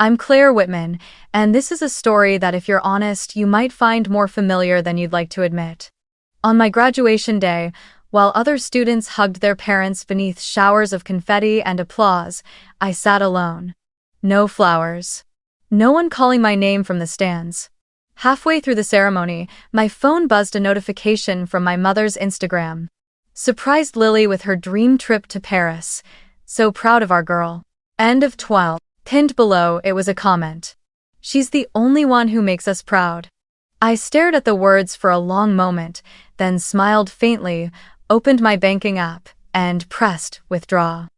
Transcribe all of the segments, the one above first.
I'm Claire Whitman, and this is a story that, if you're honest, you might find more familiar than you'd like to admit. On my graduation day, while other students hugged their parents beneath showers of confetti and applause, I sat alone. No flowers. No one calling my name from the stands. Halfway through the ceremony, my phone buzzed a notification from my mother's Instagram. Surprised Lily with her dream trip to Paris. So proud of our girl. End of 12. Pinned below, it was a comment. She's the only one who makes us proud. I stared at the words for a long moment, then smiled faintly, opened my banking app, and pressed withdraw.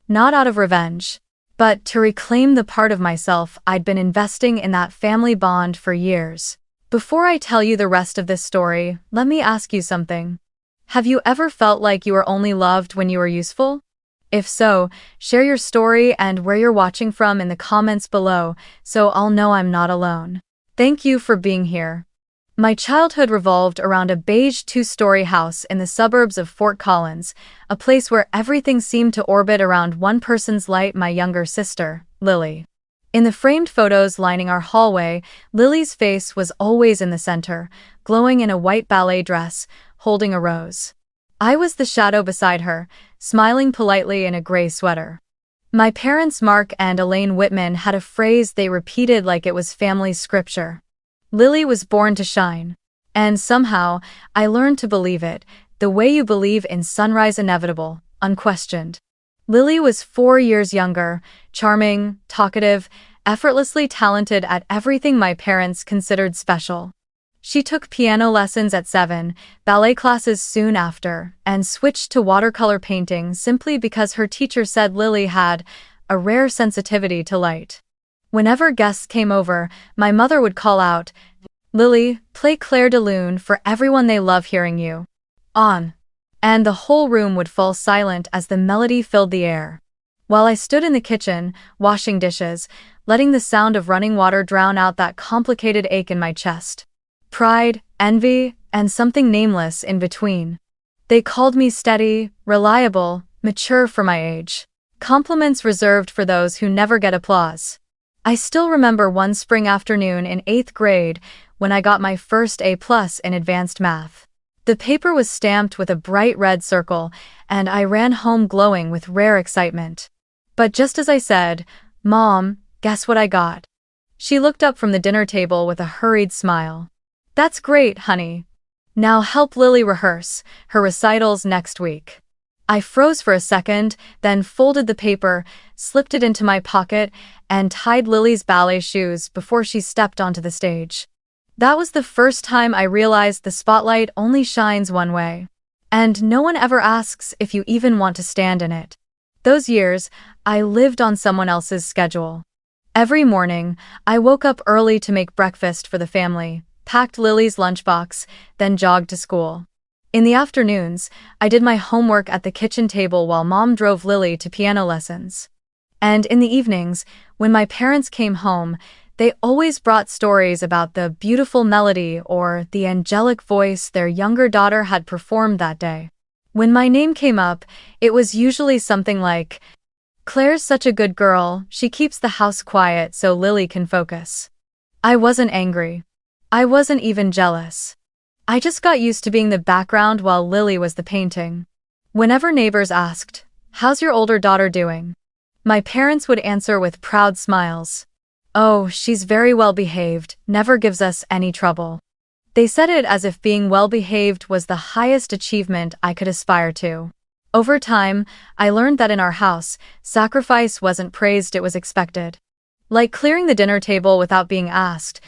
Not out of revenge, but to reclaim the part of myself I'd been investing in that family bond for years. Before I tell you the rest of this story, let me ask you something. Have you ever felt like you were only loved when you were useful? If so, share your story and where you're watching from in the comments below, so I'll know I'm not alone. Thank you for being here. My childhood revolved around a beige two-story house in the suburbs of Fort Collins, a place where everything seemed to orbit around one person's light: my younger sister, Lily. In the framed photos lining our hallway, Lily's face was always in the center, glowing in a white ballet dress, holding a rose. I was the shadow beside her, smiling politely in a gray sweater. My parents, Mark and Elaine Whitman, had a phrase they repeated like it was family scripture. Lily was born to shine. And somehow, I learned to believe it, the way you believe in sunrise inevitable, unquestioned. Lily was 4 years younger, charming, talkative, effortlessly talented at everything my parents considered special. She took piano lessons at 7, ballet classes soon after, and switched to watercolor painting simply because her teacher said Lily had a rare sensitivity to light. Whenever guests came over, my mother would call out, "Lily, play Clair de Lune for everyone, they love hearing you." On. And the whole room would fall silent as the melody filled the air. While I stood in the kitchen, washing dishes, letting the sound of running water drown out that complicated ache in my chest. Pride, envy, and something nameless in between. They called me steady, reliable, mature for my age. Compliments reserved for those who never get applause. I still remember one spring afternoon in 8th grade when I got my first A+ in advanced math. The paper was stamped with a bright red circle, and I ran home glowing with rare excitement. But just as I said, "Mom, guess what I got?" she looked up from the dinner table with a hurried smile. "That's great, honey. Now help Lily rehearse her recitals next week." I froze for a second, then folded the paper, slipped it into my pocket, and tied Lily's ballet shoes before she stepped onto the stage. That was the first time I realized the spotlight only shines one way. And no one ever asks if you even want to stand in it. Those years, I lived on someone else's schedule. Every morning, I woke up early to make breakfast for the family, packed Lily's lunchbox, then jogged to school. In the afternoons, I did my homework at the kitchen table while Mom drove Lily to piano lessons. And in the evenings, when my parents came home, they always brought stories about the beautiful melody or the angelic voice their younger daughter had performed that day. When my name came up, it was usually something like, "Claire's such a good girl, she keeps the house quiet so Lily can focus." I wasn't angry. I wasn't even jealous. I just got used to being the background while Lily was the painting. Whenever neighbors asked, "How's your older daughter doing?" my parents would answer with proud smiles, "Oh, she's very well behaved, never gives us any trouble." They said it as if being well behaved was the highest achievement I could aspire to. Over time, I learned that in our house, sacrifice wasn't praised, it was expected. Like clearing the dinner table without being asked,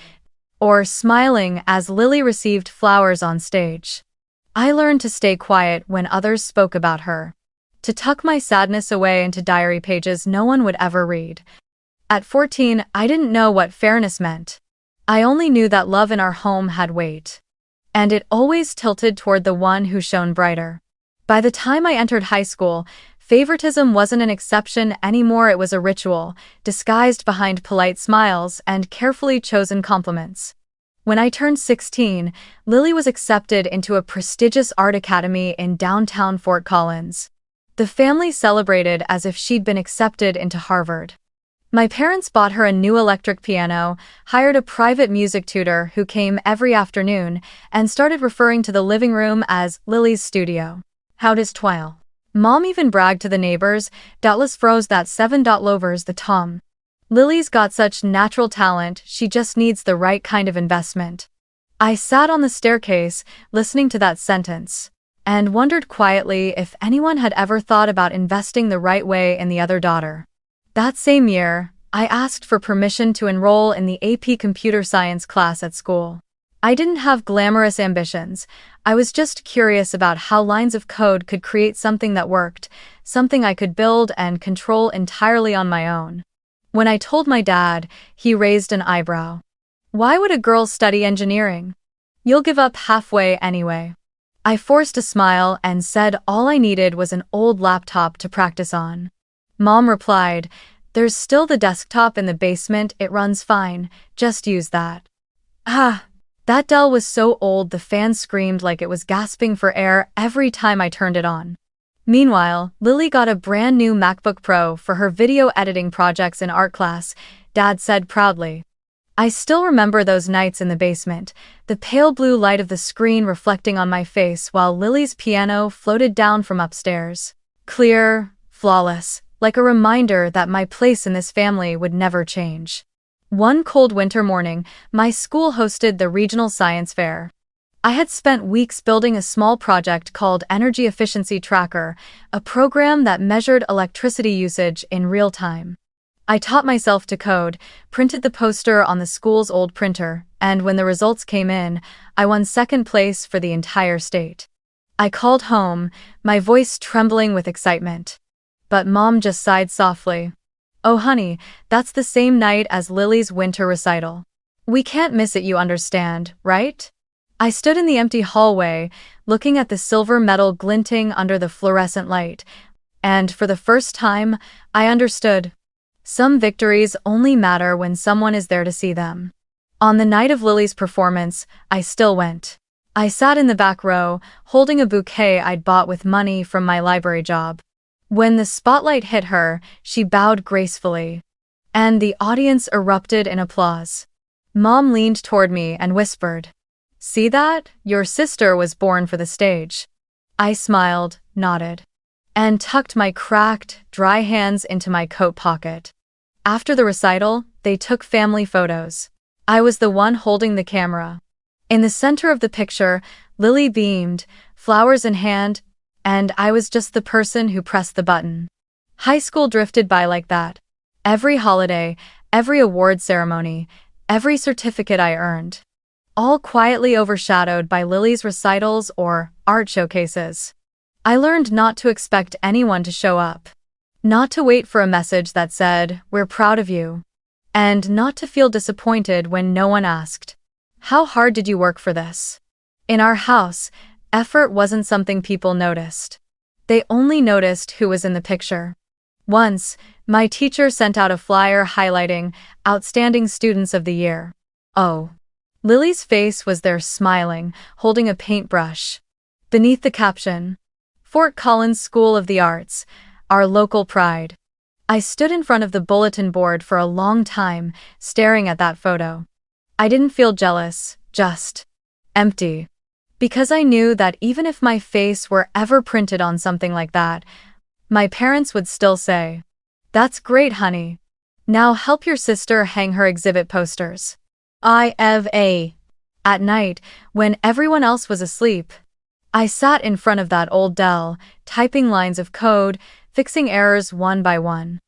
or smiling as Lily received flowers on stage. I learned to stay quiet when others spoke about her, to tuck my sadness away into diary pages no one would ever read. At 14, I didn't know what fairness meant. I only knew that love in our home had weight. And it always tilted toward the one who shone brighter. By the time I entered high school, favoritism wasn't an exception anymore, it was a ritual, disguised behind polite smiles and carefully chosen compliments. When I turned 16, Lily was accepted into a prestigious art academy in downtown Fort Collins. The family celebrated as if she'd been accepted into Harvard. My parents bought her a new electric piano, hired a private music tutor who came every afternoon, and started referring to the living room as Lily's studio. How does twile? Mom even bragged to the neighbors, doubtless froze that 7 lovers the Tom. Lily's got such natural talent, she just needs the right kind of investment. I sat on the staircase, listening to that sentence, and wondered quietly if anyone had ever thought about investing the right way in the other daughter. That same year, I asked for permission to enroll in the AP Computer Science class at school. I didn't have glamorous ambitions. I was just curious about how lines of code could create something that worked, something I could build and control entirely on my own. When I told my dad, he raised an eyebrow. Why would a girl study engineering? You'll give up halfway anyway. I forced a smile and said all I needed was an old laptop to practice on. Mom replied, "There's still the desktop in the basement, it runs fine, just use that." That Dell was so old the fan screamed like it was gasping for air every time I turned it on. Meanwhile, Lily got a brand new MacBook Pro for her video editing projects in art class, Dad said proudly. I still remember those nights in the basement, the pale blue light of the screen reflecting on my face while Lily's piano floated down from upstairs. Clear, flawless, like a reminder that my place in this family would never change. One cold winter morning, my school hosted the regional science fair. I had spent weeks building a small project called Energy Efficiency Tracker, a program that measured electricity usage in real time. I taught myself to code, printed the poster on the school's old printer, and when the results came in, I won second place for the entire state. I called home, my voice trembling with excitement. But Mom just sighed softly. "Oh honey, that's the same night as Lily's winter recital. We can't miss it, you understand, right?" I stood in the empty hallway, looking at the silver metal glinting under the fluorescent light, and for the first time, I understood. Some victories only matter when someone is there to see them. On the night of Lily's performance, I still went. I sat in the back row, holding a bouquet I'd bought with money from my library job. When the spotlight hit her, she bowed gracefully, and the audience erupted in applause. Mom leaned toward me and whispered, "See that? Your sister was born for the stage." I smiled, nodded, and tucked my cracked, dry hands into my coat pocket. After the recital, they took family photos. I was the one holding the camera. In the center of the picture, Lily beamed, flowers in hand, and I was just the person who pressed the button. High school drifted by like that. Every holiday, every award ceremony, every certificate I earned. All quietly overshadowed by Lily's recitals or art showcases. I learned not to expect anyone to show up. Not to wait for a message that said, "We're proud of you." And not to feel disappointed when no one asked, "How hard did you work for this?" In our house, effort wasn't something people noticed. They only noticed who was in the picture. Once, my teacher sent out a flyer highlighting Outstanding Students of the Year. Oh. Lily's face was there smiling, holding a paintbrush. Beneath the caption, "Fort Collins School of the Arts, our local pride." I stood in front of the bulletin board for a long time, staring at that photo. I didn't feel jealous, just empty. Because I knew that even if my face were ever printed on something like that, my parents would still say, "That's great, honey. Now help your sister hang her exhibit posters." At night, when everyone else was asleep, I sat in front of that old Dell, typing lines of code, fixing errors one by one.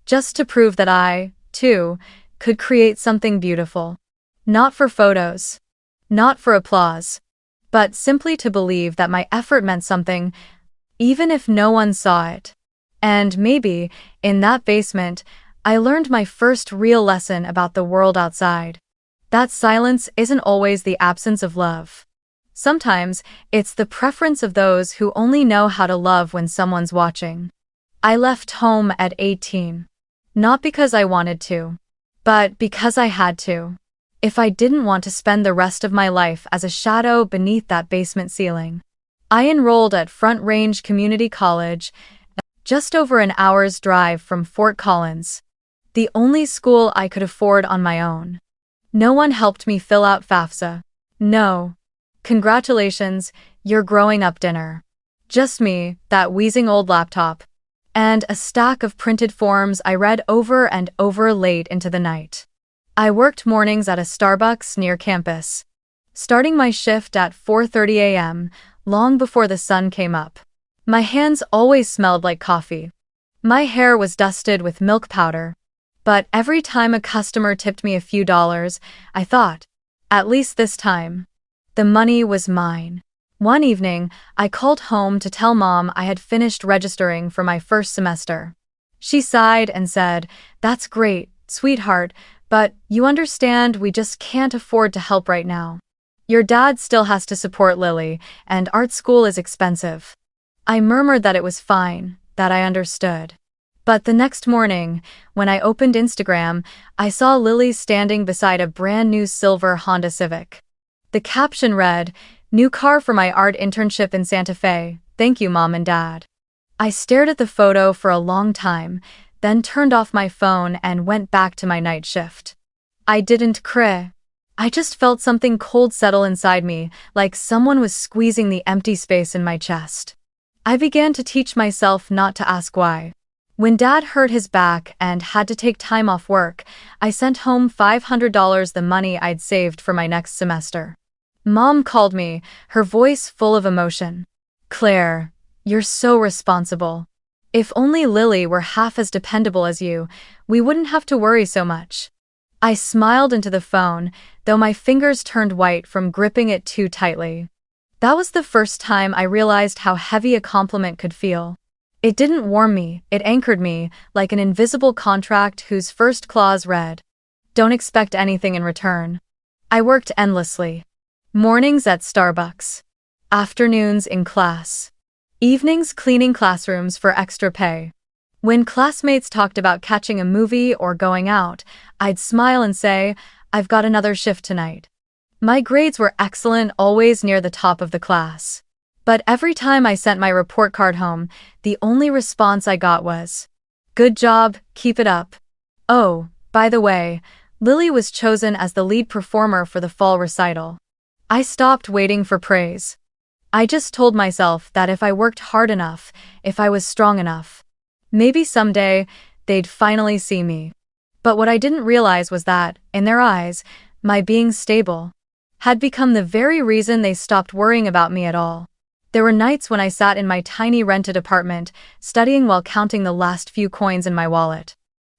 Just to prove that I, too, could create something beautiful. Not for photos. Not for applause. But simply to believe that my effort meant something, even if no one saw it. And maybe, in that basement, I learned my first real lesson about the world outside. That silence isn't always the absence of love. Sometimes, it's the preference of those who only know how to love when someone's watching. I left home at 18. Not because I wanted to, but because I had to. If I didn't want to spend the rest of my life as a shadow beneath that basement ceiling. I enrolled at Front Range Community College, just over an hour's drive from Fort Collins. The only school I could afford on my own. No one helped me fill out FAFSA. No. Congratulations, you're growing up dinner. Just me, that wheezing old laptop, and a stack of printed forms I read over and over late into the night. I worked mornings at a Starbucks near campus, starting my shift at 4:30 a.m., long before the sun came up. My hands always smelled like coffee. My hair was dusted with milk powder. But every time a customer tipped me a few dollars, I thought, at least this time, the money was mine. One evening, I called home to tell Mom I had finished registering for my first semester. She sighed and said, "That's great, sweetheart, but you understand we just can't afford to help right now. Your dad still has to support Lily, and art school is expensive." I murmured that it was fine, that I understood. But the next morning, when I opened Instagram, I saw Lily standing beside a brand new silver Honda Civic. The caption read, "New car for my art internship in Santa Fe, thank you Mom and Dad." I stared at the photo for a long time, then turned off my phone and went back to my night shift. I didn't cry. I just felt something cold settle inside me, like someone was squeezing the empty space in my chest. I began to teach myself not to ask why. When Dad hurt his back and had to take time off work, I sent home $500, the money I'd saved for my next semester. Mom called me, her voice full of emotion. "Claire, you're so responsible. If only Lily were half as dependable as you, we wouldn't have to worry so much." I smiled into the phone, though my fingers turned white from gripping it too tightly. That was the first time I realized how heavy a compliment could feel. It didn't warm me, it anchored me, like an invisible contract whose first clause read, "Don't expect anything in return." I worked endlessly. Mornings at Starbucks. Afternoons in class. Evenings cleaning classrooms for extra pay. When classmates talked about catching a movie or going out, I'd smile and say, "I've got another shift tonight." My grades were excellent, always near the top of the class. But every time I sent my report card home, the only response I got was, "Good job, keep it up." Oh, by the way, Lily was chosen as the lead performer for the fall recital. I stopped waiting for praise. I just told myself that if I worked hard enough, if I was strong enough, maybe someday, they'd finally see me. But what I didn't realize was that, in their eyes, my being stable had become the very reason they stopped worrying about me at all. There were nights when I sat in my tiny rented apartment, studying while counting the last few coins in my wallet.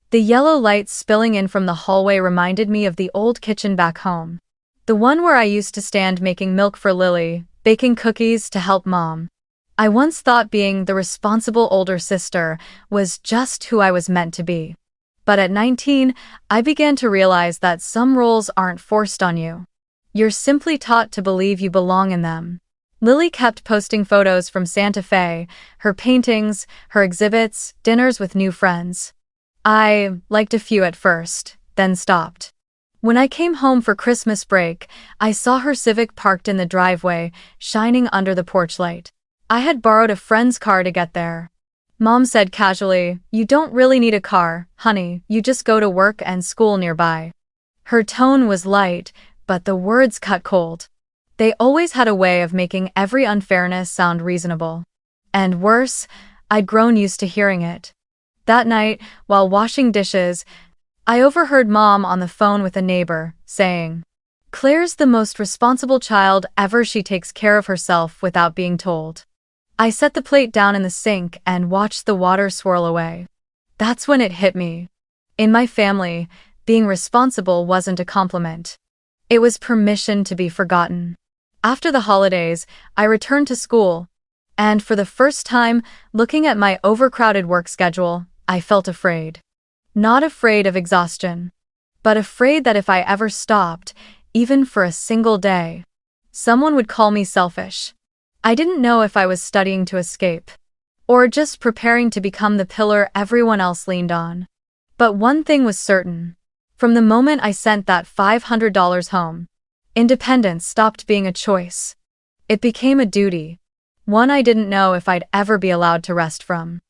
The yellow light spilling in from the hallway reminded me of the old kitchen back home. The one where I used to stand making milk for Lily, baking cookies to help Mom. I once thought being the responsible older sister was just who I was meant to be. But at 19, I began to realize that some roles aren't forced on you. You're simply taught to believe you belong in them. Lily kept posting photos from Santa Fe, her paintings, her exhibits, dinners with new friends. I liked a few at first, then stopped. When I came home for Christmas break, I saw her Civic parked in the driveway, shining under the porch light. I had borrowed a friend's car to get there. Mom said casually, "You don't really need a car, honey, you just go to work and school nearby." Her tone was light, but the words cut cold. They always had a way of making every unfairness sound reasonable. And worse, I'd grown used to hearing it. That night, while washing dishes, I overheard Mom on the phone with a neighbor, saying, "Claire's the most responsible child ever. She takes care of herself without being told." I set the plate down in the sink and watched the water swirl away. That's when it hit me. In my family, being responsible wasn't a compliment. It was permission to be forgotten. After the holidays, I returned to school, and for the first time, looking at my overcrowded work schedule, I felt afraid. Not afraid of exhaustion, but afraid that if I ever stopped, even for a single day, someone would call me selfish. I didn't know if I was studying to escape, or just preparing to become the pillar everyone else leaned on. But one thing was certain. From the moment I sent that $500 home, independence stopped being a choice. It became a duty, one I didn't know if I'd ever be allowed to rest from.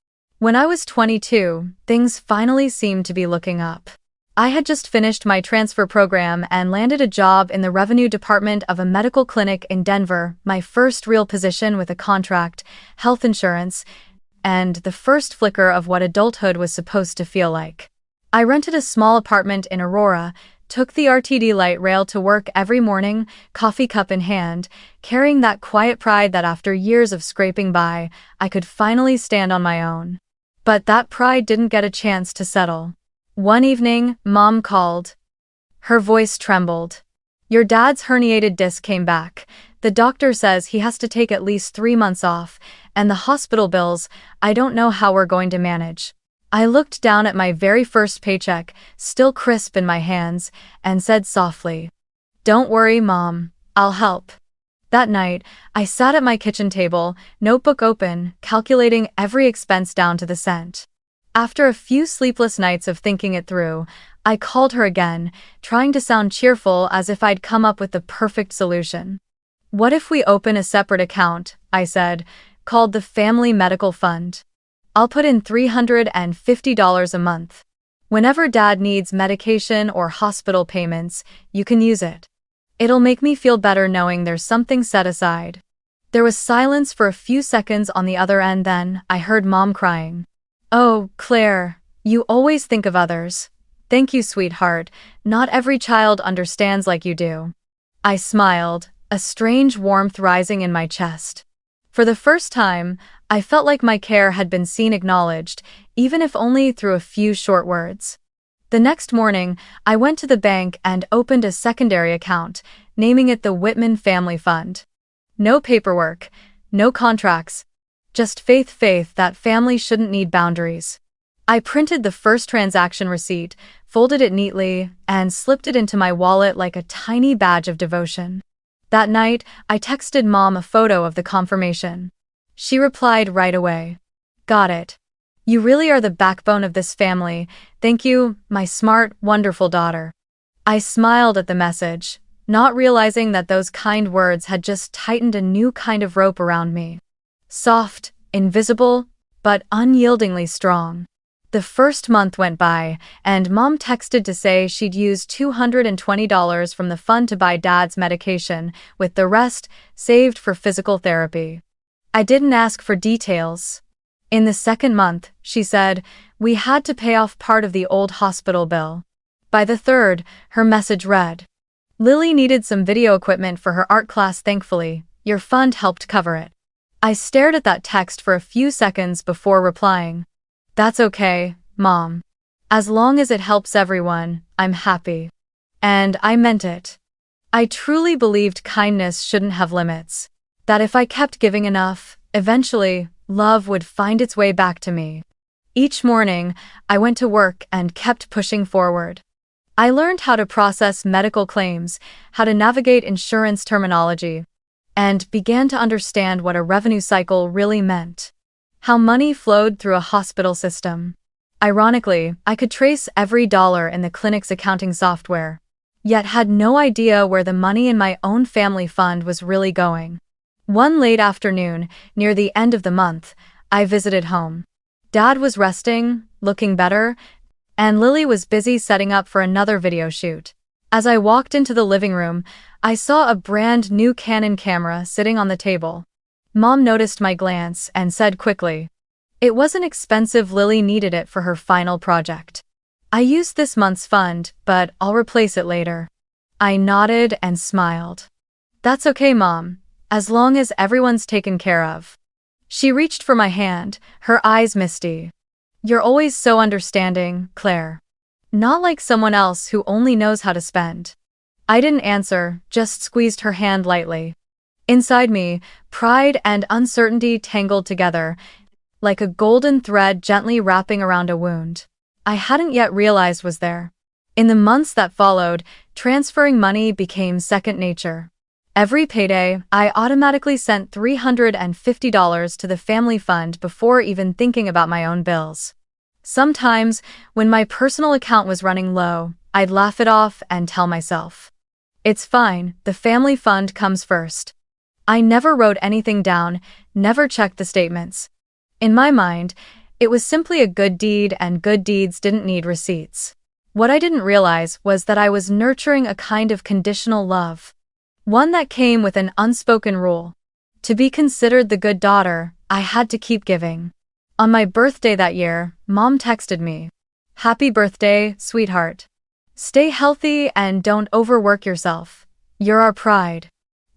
When I was 22, things finally seemed to be looking up. I had just finished my transfer program and landed a job in the revenue department of a medical clinic in Denver, my first real position with a contract, health insurance, and the first flicker of what adulthood was supposed to feel like. I rented a small apartment in Aurora, took the RTD light rail to work every morning, coffee cup in hand, carrying that quiet pride that after years of scraping by, I could finally stand on my own. But that pride didn't get a chance to settle. One evening, Mom called. Her voice trembled. "Your dad's herniated disc came back. The doctor says he has to take at least 3 months off, and the hospital bills, I don't know how we're going to manage." I looked down at my very first paycheck, still crisp in my hands, and said softly, "Don't worry, Mom, I'll help." That night, I sat at my kitchen table, notebook open, calculating every expense down to the cent. After a few sleepless nights of thinking it through, I called her again, trying to sound cheerful as if I'd come up with the perfect solution. "What if we open a separate account," I said, "called the Family Medical Fund? I'll put in $350 a month. Whenever Dad needs medication or hospital payments, you can use it. It'll make me feel better knowing there's something set aside." There was silence for a few seconds on the other end, then I heard Mom crying. "Oh, Claire, you always think of others. Thank you, sweetheart. Not every child understands like you do." I smiled, a strange warmth rising in my chest. For the first time, I felt like my care had been seen, acknowledged, even if only through a few short words. The next morning, I went to the bank and opened a secondary account, naming it the Whitman Family Fund. No paperwork, no contracts, just faith that family shouldn't need boundaries. I printed the first transaction receipt, folded it neatly, and slipped it into my wallet like a tiny badge of devotion. That night, I texted Mom a photo of the confirmation. She replied right away. "Got it. You really are the backbone of this family. Thank you, my smart, wonderful daughter." I smiled at the message, not realizing that those kind words had just tightened a new kind of rope around me. Soft, invisible, but unyieldingly strong. The first month went by, and Mom texted to say she'd used $220 from the fund to buy Dad's medication, with the rest saved for physical therapy. I didn't ask for details. In the second month, she said, we had to pay off part of the old hospital bill. By the third, her message read, "Lily needed some video equipment for her art class. Thankfully, your fund helped cover it." I stared at that text for a few seconds before replying, "That's okay, Mom. As long as it helps everyone, I'm happy." And I meant it. I truly believed kindness shouldn't have limits. That if I kept giving enough, eventually, love would find its way back to me. Each morning, I went to work and kept pushing forward. I learned how to process medical claims, how to navigate insurance terminology, and began to understand what a revenue cycle really meant. How money flowed through a hospital system. Ironically, I could trace every dollar in the clinic's accounting software, yet had no idea where the money in my own family fund was really going. One late afternoon, near the end of the month, I visited home. Dad was resting, looking better, and Lily was busy setting up for another video shoot. As I walked into the living room, I saw a brand new Canon camera sitting on the table. Mom noticed my glance and said quickly, "It wasn't expensive. Lily needed it for her final project. I used this month's fund, but I'll replace it later." I nodded and smiled. "That's okay, Mom, as long as everyone's taken care of." She reached for my hand, her eyes misty. "You're always so understanding, Claire. Not like someone else who only knows how to spend." I didn't answer, just squeezed her hand lightly. Inside me, pride and uncertainty tangled together, like a golden thread gently wrapping around a wound I hadn't yet realized was there. In the months that followed, transferring money became second nature. Every payday, I automatically sent $350 to the family fund before even thinking about my own bills. Sometimes, when my personal account was running low, I'd laugh it off and tell myself, "It's fine, the family fund comes first." I never wrote anything down, never checked the statements. In my mind, It was simply a good deed, and good deeds didn't need receipts. What I didn't realize was that I was nurturing a kind of conditional love. One that came with an unspoken rule. To be considered the good daughter, I had to keep giving. On my birthday that year, Mom texted me, "Happy birthday, sweetheart. Stay healthy and don't overwork yourself. You're our pride."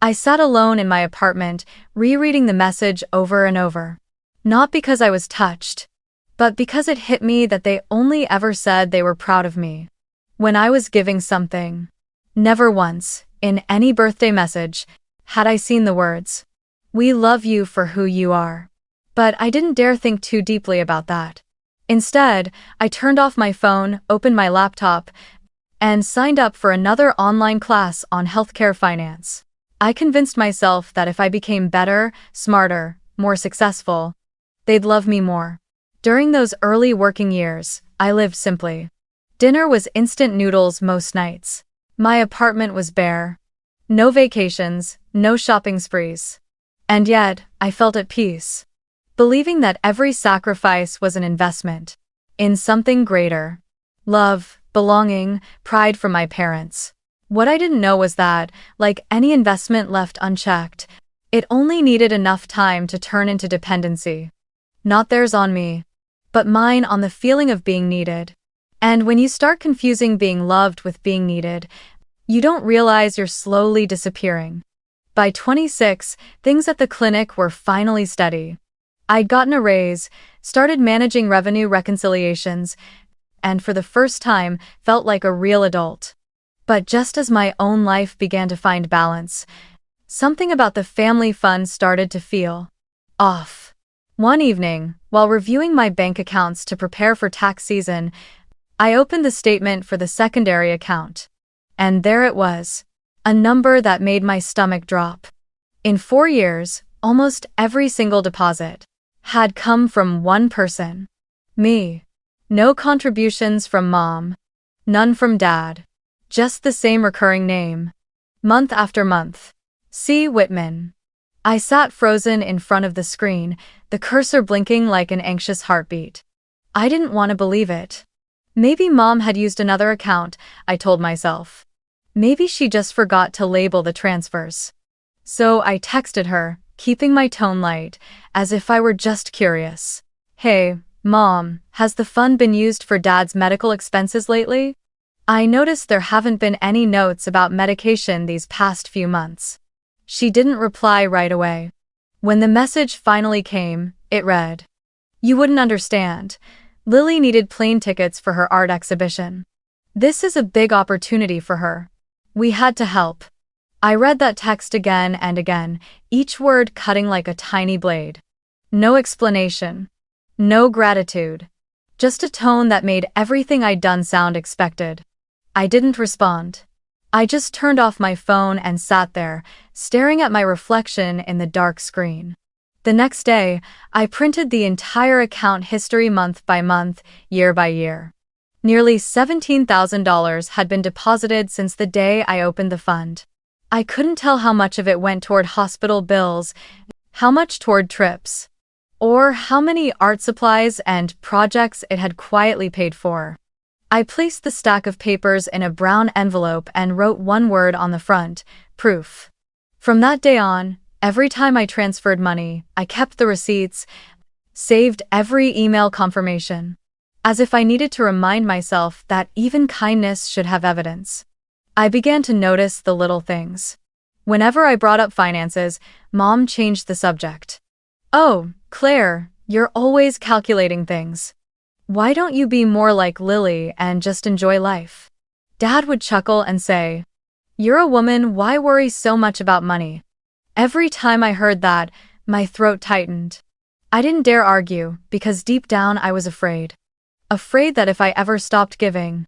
I sat alone in my apartment, rereading the message over and over. Not because I was touched, but because it hit me that they only ever said they were proud of me when I was giving something. Never once, in any birthday message, had I seen the words, "We love you for who you are." But I didn't dare think too deeply about that. Instead, I turned off my phone, opened my laptop, and signed up for another online class on healthcare finance. I convinced myself that if I became better, smarter, more successful, they'd love me more. During those early working years, I lived simply. Dinner was instant noodles most nights. My apartment was bare. No vacations, no shopping sprees. And yet, I felt at peace, believing that every sacrifice was an investment in something greater. Love, belonging, pride from my parents. What I didn't know was that, like any investment left unchecked, it only needed enough time to turn into dependency. Not theirs on me, but mine on the feeling of being needed. And when you start confusing being loved with being needed, you don't realize you're slowly disappearing. By 26, things at the clinic were finally steady. I'd gotten a raise, started managing revenue reconciliations, and for the first time felt like a real adult. But just as my own life began to find balance, something about the family fund started to feel off. One evening, while reviewing my bank accounts to prepare for tax season, I opened the statement for the secondary account. And there it was, a number that made my stomach drop. In 4 years, almost every single deposit had come from one person. Me. No contributions from Mom. None from Dad. Just the same recurring name. Month after month. C. Whitman. I sat frozen in front of the screen, the cursor blinking like an anxious heartbeat. I didn't want to believe it. Maybe Mom had used another account, I told myself. Maybe she just forgot to label the transfers. So I texted her, keeping my tone light, as if I were just curious. "Hey, Mom, has the fund been used for Dad's medical expenses lately? I noticed there haven't been any notes about medication these past few months." She didn't reply right away. When the message finally came, it read, "You wouldn't understand. Lily needed plane tickets for her art exhibition. This is a big opportunity for her. We had to help." I read that text again and again, each word cutting like a tiny blade. No explanation. No gratitude. Just a tone that made everything I'd done sound expected. I didn't respond. I just turned off my phone and sat there, staring at my reflection in the dark screen. The next day, I printed the entire account history month by month, year by year. Nearly $17,000 had been deposited since the day I opened the fund. I couldn't tell how much of it went toward hospital bills, how much toward trips, or how many art supplies and projects it had quietly paid for. I placed the stack of papers in a brown envelope and wrote one word on the front, proof. From that day on, every time I transferred money, I kept the receipts, saved every email confirmation, as if I needed to remind myself that even kindness should have evidence. I began to notice the little things. Whenever I brought up finances, Mom changed the subject. "Oh, Claire, you're always calculating things. Why don't you be more like Lily and just enjoy life?" Dad would chuckle and say, "You're a woman, why worry so much about money?" Every time I heard that, my throat tightened. I didn't dare argue, because deep down I was afraid. Afraid that if I ever stopped giving,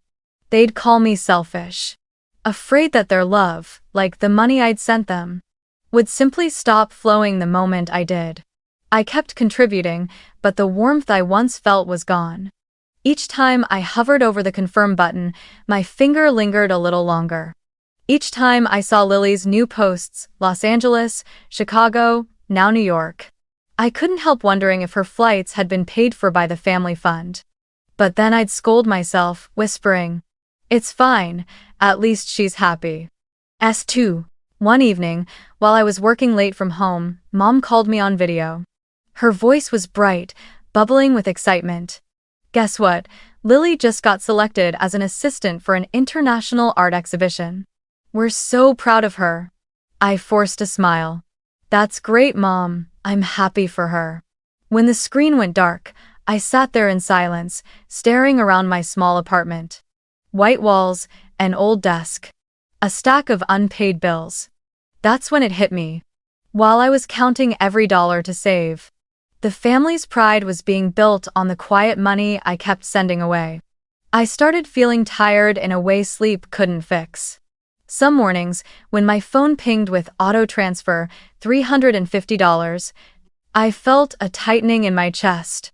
they'd call me selfish. Afraid that their love, like the money I'd sent them, would simply stop flowing the moment I did. I kept contributing, but the warmth I once felt was gone. Each time I hovered over the confirm button, my finger lingered a little longer. Each time I saw Lily's new posts, Los Angeles, Chicago, now New York, I couldn't help wondering if her flights had been paid for by the family fund. But then I'd scold myself, whispering, "It's fine, at least she's happy." S2. One evening, while I was working late from home, Mom called me on video. Her voice was bright, bubbling with excitement. "Guess what? Lily just got selected as an assistant for an international art exhibition. We're so proud of her." I forced a smile. "That's great, Mom. I'm happy for her." When the screen went dark, I sat there in silence, staring around my small apartment. White walls, an old desk, a stack of unpaid bills. That's when it hit me. While I was counting every dollar to save, the family's pride was being built on the quiet money I kept sending away. I started feeling tired in a way sleep couldn't fix. Some mornings, when my phone pinged with auto transfer $350, I felt a tightening in my chest,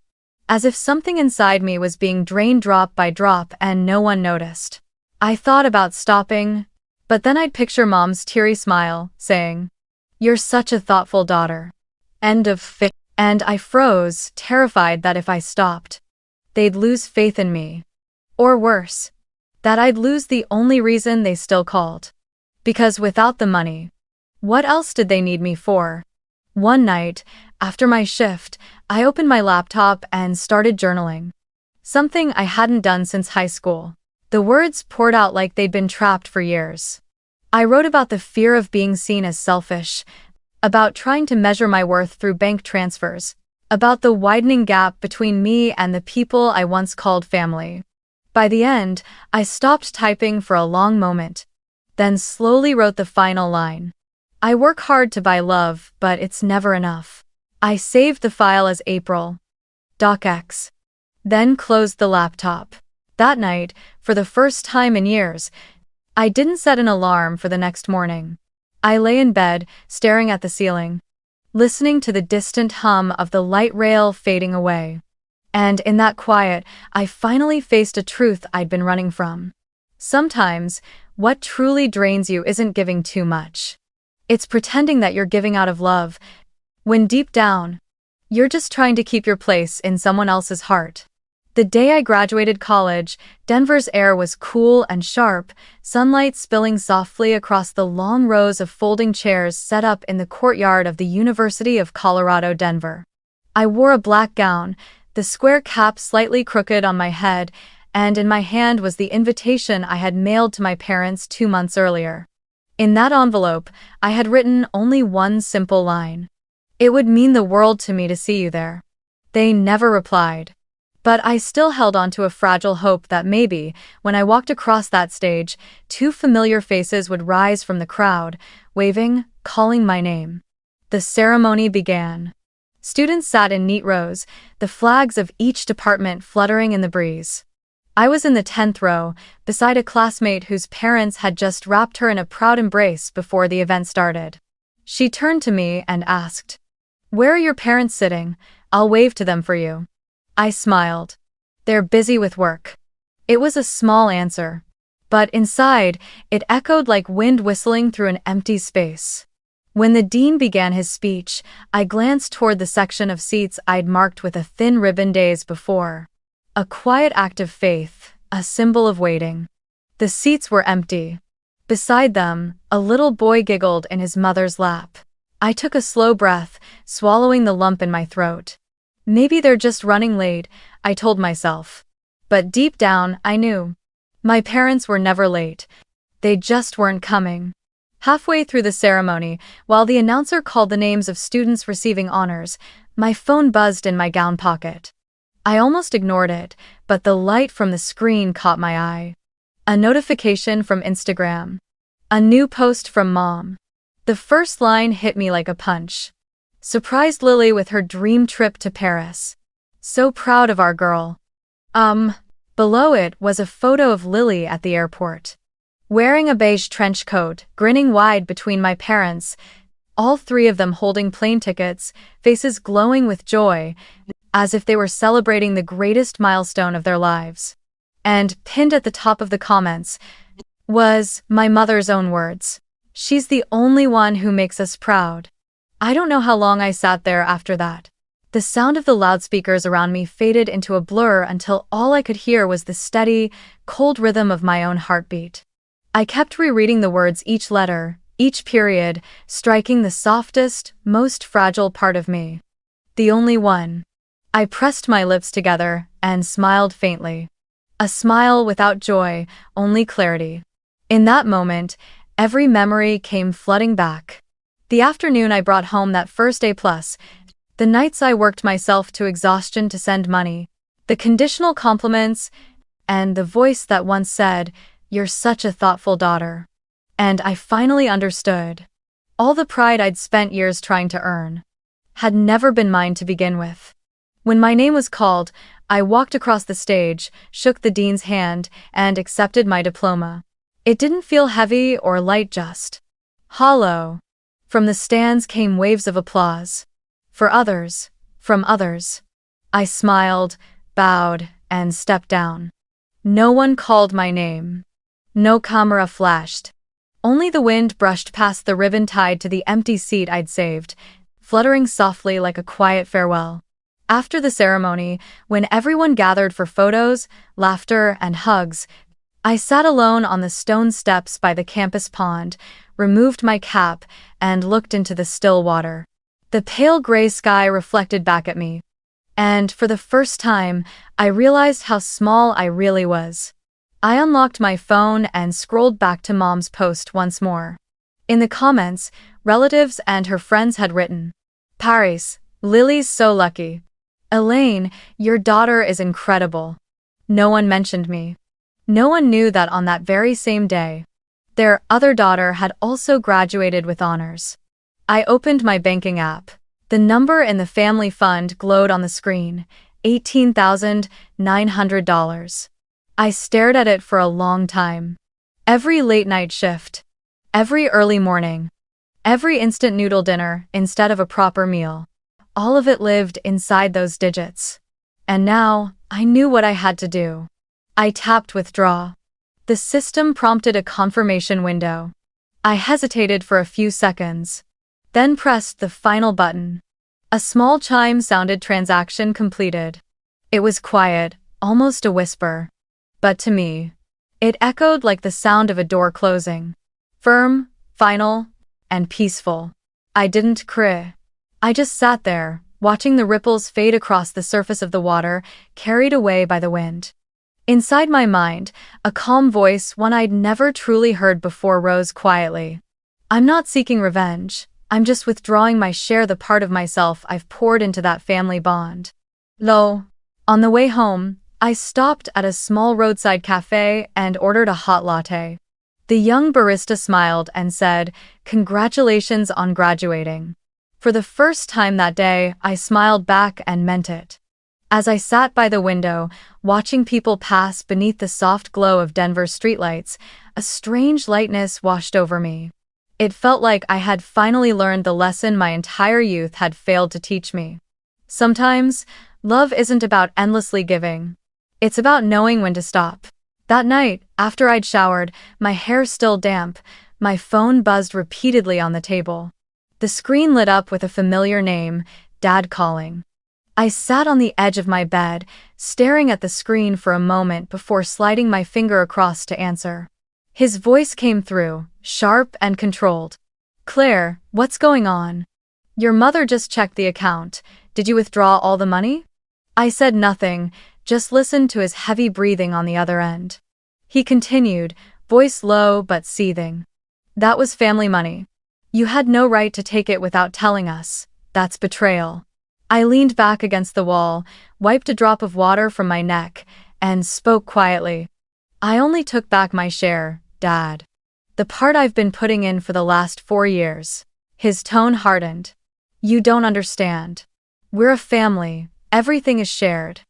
as if something inside me was being drained drop by drop and no one noticed. I thought about stopping, but then I'd picture Mom's teary smile, saying, "You're such a thoughtful daughter." End of fic. And I froze, terrified that if I stopped, they'd lose faith in me. Or worse, that I'd lose the only reason they still called. Because without the money, what else did they need me for? One night, after my shift, I opened my laptop and started journaling. Something I hadn't done since high school. The words poured out like they'd been trapped for years. I wrote about the fear of being seen as selfish, about trying to measure my worth through bank transfers, about the widening gap between me and the people I once called family. By the end, I stopped typing for a long moment, then slowly wrote the final line. "I work hard to buy love, but it's never enough." I saved the file as April. docx. Then closed the laptop. That night, for the first time in years, I didn't set an alarm for the next morning. I lay in bed, staring at the ceiling, listening to the distant hum of the light rail fading away. And in that quiet, I finally faced a truth I'd been running from. Sometimes, what truly drains you isn't giving too much. It's pretending that you're giving out of love, when deep down, you're just trying to keep your place in someone else's heart. The day I graduated college, Denver's air was cool and sharp, sunlight spilling softly across the long rows of folding chairs set up in the courtyard of the University of Colorado, Denver. I wore a black gown, the square cap slightly crooked on my head, and in my hand was the invitation I had mailed to my parents 2 months earlier. In that envelope, I had written only one simple line. "It would mean the world to me to see you there." They never replied. But I still held on to a fragile hope that maybe, when I walked across that stage, 2 familiar faces would rise from the crowd, waving, calling my name. The ceremony began. Students sat in neat rows, the flags of each department fluttering in the breeze. I was in the 10th row, beside a classmate whose parents had just wrapped her in a proud embrace before the event started. She turned to me and asked, "Where are your parents sitting? I'll wave to them for you." I smiled. "They're busy with work." It was a small answer, but inside, it echoed like wind whistling through an empty space. When the dean began his speech, I glanced toward the section of seats I'd marked with a thin ribbon days before. A quiet act of faith, a symbol of waiting. The seats were empty. Beside them, a little boy giggled in his mother's lap. I took a slow breath, swallowing the lump in my throat. Maybe they're just running late, I told myself. But deep down, I knew. My parents were never late. They just weren't coming. Halfway through the ceremony, while the announcer called the names of students receiving honors, my phone buzzed in my gown pocket. I almost ignored it, but the light from the screen caught my eye. A notification from Instagram. A new post from Mom. The first line hit me like a punch. "Surprised Lily with her dream trip to Paris. So proud of our girl." Below it was a photo of Lily at the airport. Wearing a beige trench coat, grinning wide between my parents, all 3 of them holding plane tickets, faces glowing with joy, as if they were celebrating the greatest milestone of their lives. And, pinned at the top of the comments, was my mother's own words. "She's the only one who makes us proud." I don't know how long I sat there after that. The sound of the loudspeakers around me faded into a blur until all I could hear was the steady, cold rhythm of my own heartbeat. I kept rereading the words each letter, each period, striking the softest, most fragile part of me. The only one. I pressed my lips together and smiled faintly. A smile without joy, only clarity. In that moment, every memory came flooding back. The afternoon I brought home that first A+, the nights I worked myself to exhaustion to send money, the conditional compliments, and the voice that once said, "You're such a thoughtful daughter." And I finally understood. All the pride I'd spent years trying to earn had never been mine to begin with. When my name was called, I walked across the stage, shook the dean's hand, and accepted my diploma. It didn't feel heavy or light, just hollow. From the stands came waves of applause. From others. I smiled, bowed, and stepped down. No one called my name. No camera flashed. Only the wind brushed past the ribbon tied to the empty seat I'd saved, fluttering softly like a quiet farewell. After the ceremony, when everyone gathered for photos, laughter, and hugs, I sat alone on the stone steps by the campus pond, removed my cap, and looked into the still water. The pale gray sky reflected back at me. And for the first time, I realized how small I really was. I unlocked my phone and scrolled back to Mom's post once more. In the comments, relatives and her friends had written, "Paris, Lily's so lucky. Elaine, your daughter is incredible." No one mentioned me. No one knew that on that very same day, their other daughter had also graduated with honors. I opened my banking app. The number in the family fund glowed on the screen, $18,900. I stared at it for a long time. Every late-night shift, every early morning, every instant noodle dinner instead of a proper meal, all of it lived inside those digits. And now, I knew what I had to do. I tapped withdraw. The system prompted a confirmation window. I hesitated for a few seconds, then pressed the final button. A small chime sounded, transaction completed. It was quiet, almost a whisper. But to me, it echoed like the sound of a door closing. Firm, final, and peaceful. I didn't cry. I just sat there, watching the ripples fade across the surface of the water, carried away by the wind. Inside my mind, a calm voice, one I'd never truly heard before, rose quietly. "I'm not seeking revenge. I'm just withdrawing my share, the part of myself I've poured into that family bond." On the way home, I stopped at a small roadside cafe and ordered a hot latte. The young barista smiled and said, "Congratulations on graduating." For the first time that day, I smiled back and meant it. As I sat by the window, watching people pass beneath the soft glow of Denver's streetlights, a strange lightness washed over me. It felt like I had finally learned the lesson my entire youth had failed to teach me. Sometimes, love isn't about endlessly giving. It's about knowing when to stop. That night, after I'd showered, my hair still damp, my phone buzzed repeatedly on the table. The screen lit up with a familiar name, Dad calling. I sat on the edge of my bed, staring at the screen for a moment before sliding my finger across to answer. His voice came through, sharp and controlled. "Claire, what's going on? Your mother just checked the account. Did you withdraw all the money?" I said nothing, just listened to his heavy breathing on the other end. He continued, voice low but seething. "That was family money. You had no right to take it without telling us. That's betrayal." I leaned back against the wall, wiped a drop of water from my neck, and spoke quietly. "I only took back my share, Dad. The part I've been putting in for the last 4 years." His tone hardened. "You don't understand. We're a family. Everything is shared."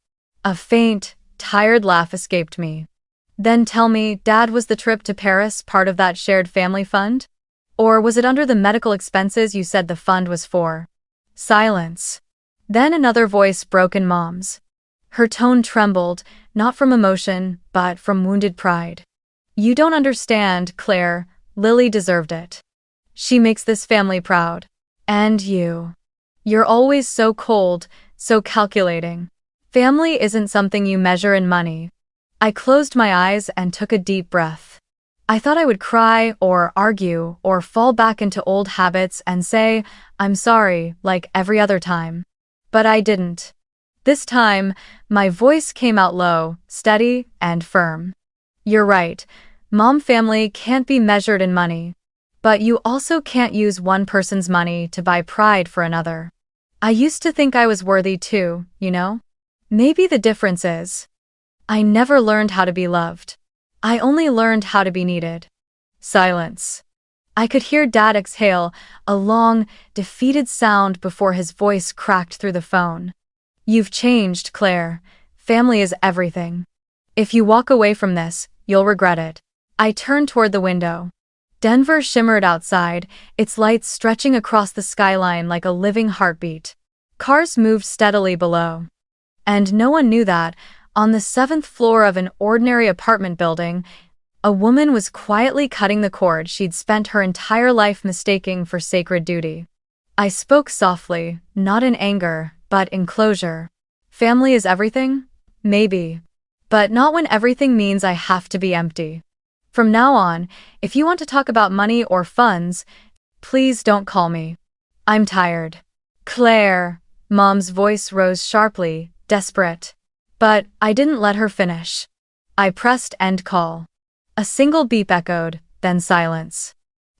A faint, tired laugh escaped me. "Then tell me, Dad, was the trip to Paris part of that shared family fund? Or was it under the medical expenses you said the fund was for?" Silence. Then another voice broke in Mom's. Her tone trembled, not from emotion, but from wounded pride. "You don't understand, Claire. Lily deserved it. She makes this family proud. And you. You're always so cold, so calculating. Family isn't something you measure in money. I closed my eyes and took a deep breath. I thought I would cry or argue or fall back into old habits and say, "I'm sorry," like every other time. But I didn't. This time, my voice came out low, steady, and firm. You're right. Mom, family can't be measured in money. But you also can't use one person's money to buy pride for another. I used to think I was worthy too, you know? Maybe the difference is, I never learned how to be loved. I only learned how to be needed. Silence. I could hear Dad exhale, a long, defeated sound before his voice cracked through the phone. You've changed, Claire. Family is everything. If you walk away from this, you'll regret it. I turned toward the window. Denver shimmered outside, its lights stretching across the skyline like a living heartbeat. Cars moved steadily below. And no one knew that, on the 7th floor of an ordinary apartment building, a woman was quietly cutting the cord she'd spent her entire life mistaking for sacred duty. I spoke softly, not in anger, but in closure. Family is everything? Maybe. But not when everything means I have to be empty. From now on, if you want to talk about money or funds, please don't call me. I'm tired. Claire, Mom's voice rose sharply, desperate. But I didn't let her finish. I pressed end call. A single beep echoed, then silence.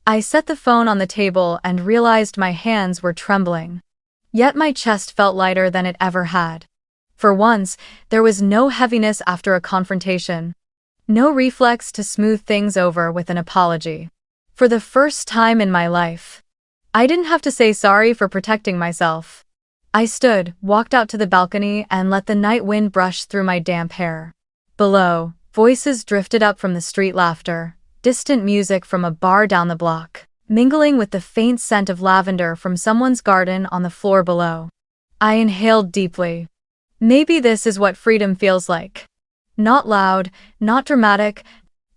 I set the phone on the table and realized my hands were trembling. Yet my chest felt lighter than it ever had. For once, there was no heaviness after a confrontation. No reflex to smooth things over with an apology. For the first time in my life, I didn't have to say sorry for protecting myself. I stood, walked out to the balcony, and let the night wind brush through my damp hair. Below, voices drifted up from the street, laughter, distant music from a bar down the block, mingling with the faint scent of lavender from someone's garden on the floor below. I inhaled deeply. Maybe this is what freedom feels like. Not loud, not dramatic,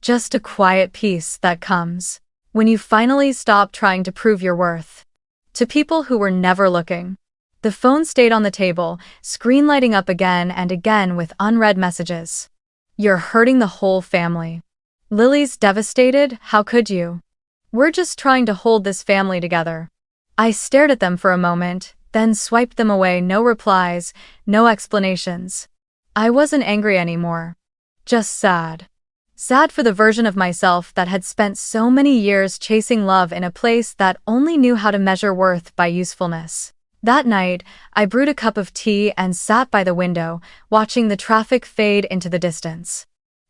just a quiet peace that comes when you finally stop trying to prove your worth to people who were never looking. The phone stayed on the table, screen lighting up again and again with unread messages. You're hurting the whole family. Lily's devastated, how could you? We're just trying to hold this family together. I stared at them for a moment, then swiped them away, no replies, no explanations. I wasn't angry anymore. Just sad. Sad for the version of myself that had spent so many years chasing love in a place that only knew how to measure worth by usefulness. That night, I brewed a cup of tea and sat by the window, watching the traffic fade into the distance.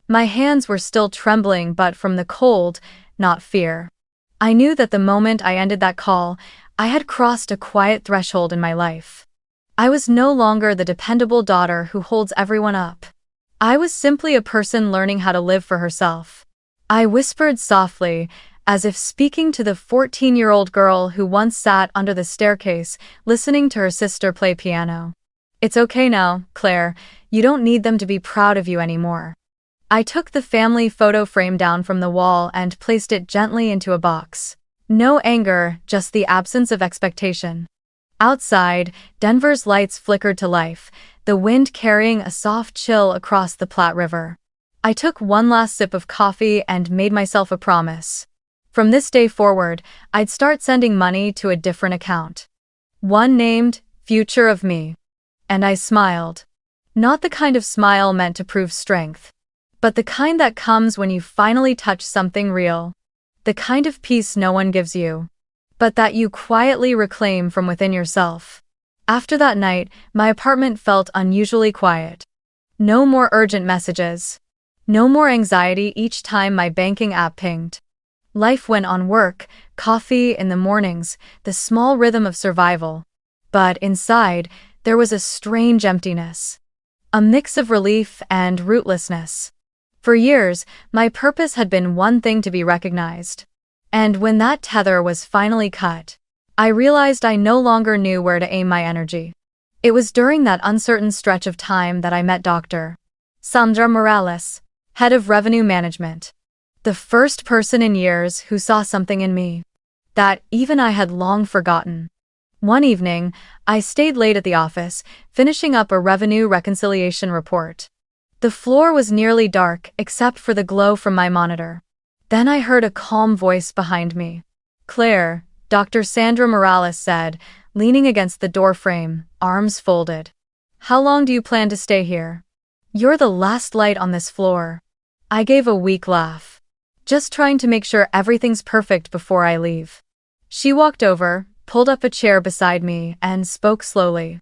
My hands were still trembling, but from the cold, not fear. I knew that the moment I ended that call, I had crossed a quiet threshold in my life. I was no longer the dependable daughter who holds everyone up. I was simply a person learning how to live for herself. I whispered softly, as if speaking to the 14-year-old girl who once sat under the staircase, listening to her sister play piano. It's okay now, Claire. You don't need them to be proud of you anymore. I took the family photo frame down from the wall and placed it gently into a box. No anger, just the absence of expectation. Outside, Denver's lights flickered to life, the wind carrying a soft chill across the Platte River. I took one last sip of coffee and made myself a promise. From this day forward, I'd start sending money to a different account. One named Future of Me. And I smiled. Not the kind of smile meant to prove strength, but the kind that comes when you finally touch something real. The kind of peace no one gives you, but that you quietly reclaim from within yourself. After that night, my apartment felt unusually quiet. No more urgent messages. No more anxiety each time my banking app pinged. Life went on: work, coffee in the mornings, the small rhythm of survival. But inside, there was a strange emptiness. A mix of relief and rootlessness. For years, my purpose had been one thing: to be recognized. And when that tether was finally cut, I realized I no longer knew where to aim my energy. It was during that uncertain stretch of time that I met Dr. Sandra Morales, head of revenue management. The first person in years who saw something in me that even I had long forgotten. One evening, I stayed late at the office, finishing up a revenue reconciliation report. The floor was nearly dark except for the glow from my monitor. Then I heard a calm voice behind me. "Claire," Dr. Sandra Morales said, leaning against the doorframe, arms folded. "How long do you plan to stay here? You're the last light on this floor." I gave a weak laugh. "Just trying to make sure everything's perfect before I leave." She walked over, pulled up a chair beside me, and spoke slowly.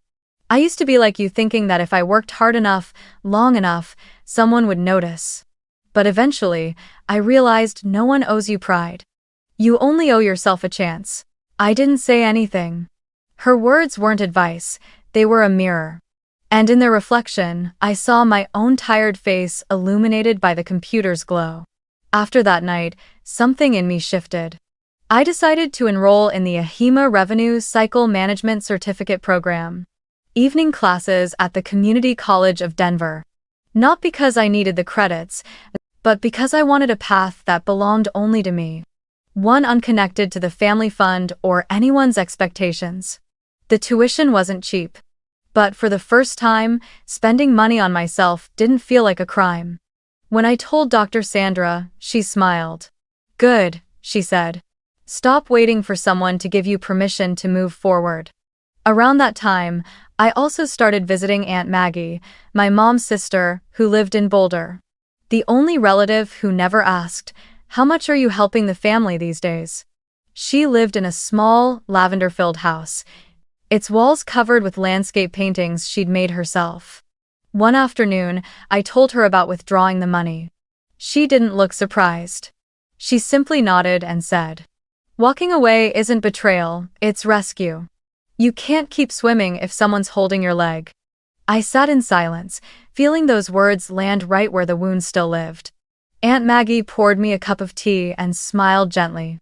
"I used to be like you, thinking that if I worked hard enough, long enough, someone would notice. But eventually, I realized no one owes you pride. You only owe yourself a chance." I didn't say anything. Her words weren't advice, they were a mirror. And in their reflection, I saw my own tired face illuminated by the computer's glow. After that night, something in me shifted. I decided to enroll in the AHIMA Revenue Cycle Management Certificate Program. Evening classes at the Community College of Denver. Not because I needed the credits, but because I wanted a path that belonged only to me. One unconnected to the family fund or anyone's expectations. The tuition wasn't cheap. But for the first time, spending money on myself didn't feel like a crime. When I told Dr. Sandra, she smiled. "Good," she said. "Stop waiting for someone to give you permission to move forward." Around that time, I also started visiting Aunt Maggie, my mom's sister, who lived in Boulder. The only relative who never asked, "How much are you helping the family these days?" She lived in a small, lavender-filled house, its walls covered with landscape paintings she'd made herself. One afternoon, I told her about withdrawing the money. She didn't look surprised. She simply nodded and said, "Walking away isn't betrayal, it's rescue. You can't keep swimming if someone's holding your leg." I sat in silence, feeling those words land right where the wound still lived. Aunt Maggie poured me a cup of tea and smiled gently.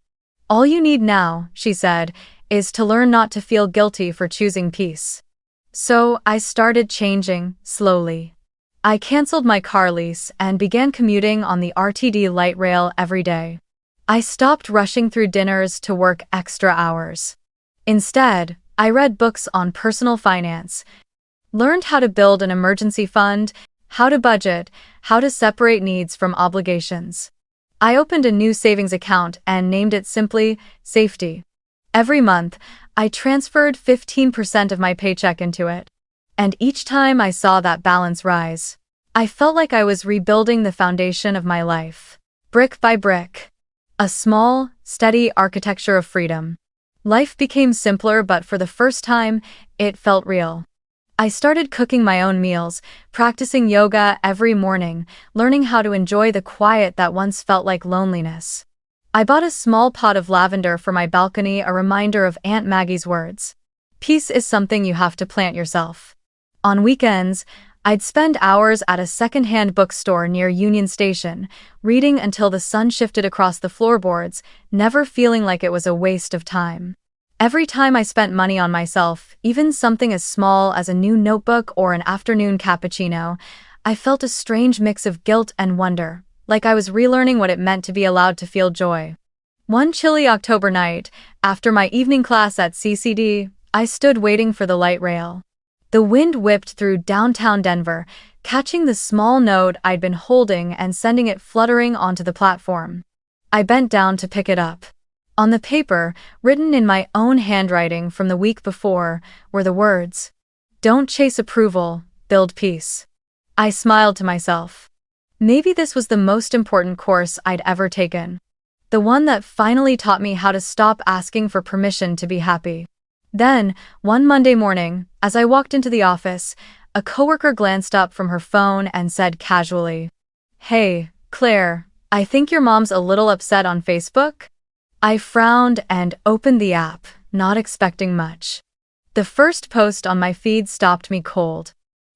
"All you need now," she said, "is to learn not to feel guilty for choosing peace." So I started changing, slowly. I canceled my car lease and began commuting on the RTD light rail every day. I stopped rushing through dinners to work extra hours. Instead, I read books on personal finance, learned how to build an emergency fund, how to budget, how to separate needs from obligations. I opened a new savings account and named it simply Safety. Every month, I transferred 15% of my paycheck into it. And each time I saw that balance rise, I felt like I was rebuilding the foundation of my life, brick by brick. A small, steady architecture of freedom. Life became simpler, but for the first time, it felt real. I started cooking my own meals, practicing yoga every morning, learning how to enjoy the quiet that once felt like loneliness. I bought a small pot of lavender for my balcony, a reminder of Aunt Maggie's words. Peace is something you have to plant yourself. On weekends, I'd spend hours at a secondhand bookstore near Union Station, reading until the sun shifted across the floorboards, never feeling like it was a waste of time. Every time I spent money on myself, even something as small as a new notebook or an afternoon cappuccino, I felt a strange mix of guilt and wonder, like I was relearning what it meant to be allowed to feel joy. One chilly October night, after my evening class at CCD, I stood waiting for the light rail. The wind whipped through downtown Denver, catching the small note I'd been holding and sending it fluttering onto the platform. I bent down to pick it up. On the paper, written in my own handwriting from the week before, were the words, "Don't chase approval, build peace." I smiled to myself. Maybe this was the most important course I'd ever taken. The one that finally taught me how to stop asking for permission to be happy. Then, one Monday morning, as I walked into the office, a coworker glanced up from her phone and said casually, "Hey, Claire, I think your mom's a little upset on Facebook?" I frowned and opened the app, not expecting much. The first post on my feed stopped me cold.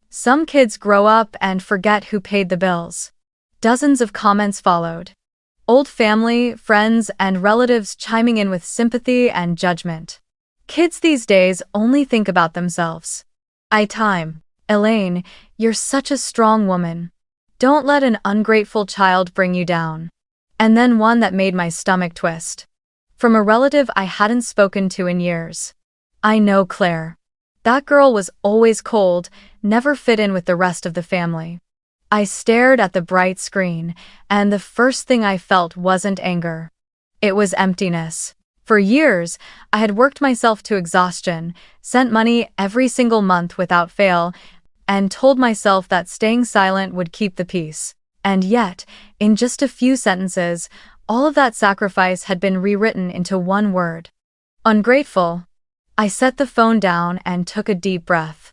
"Some kids grow up and forget who paid the bills." Dozens of comments followed. Old family, friends, and relatives chiming in with sympathy and judgment. "Kids these days only think about themselves." "Elaine, you're such a strong woman. Don't let an ungrateful child bring you down." And then one that made my stomach twist. From a relative I hadn't spoken to in years. I know Claire. That girl was always cold, never fit in with the rest of the family. I stared at the bright screen, and the first thing I felt wasn't anger. It was emptiness. For years, I had worked myself to exhaustion, sent money every single month without fail, and told myself that staying silent would keep the peace. And yet, in just a few sentences, all of that sacrifice had been rewritten into one word. Ungrateful. I set the phone down and took a deep breath.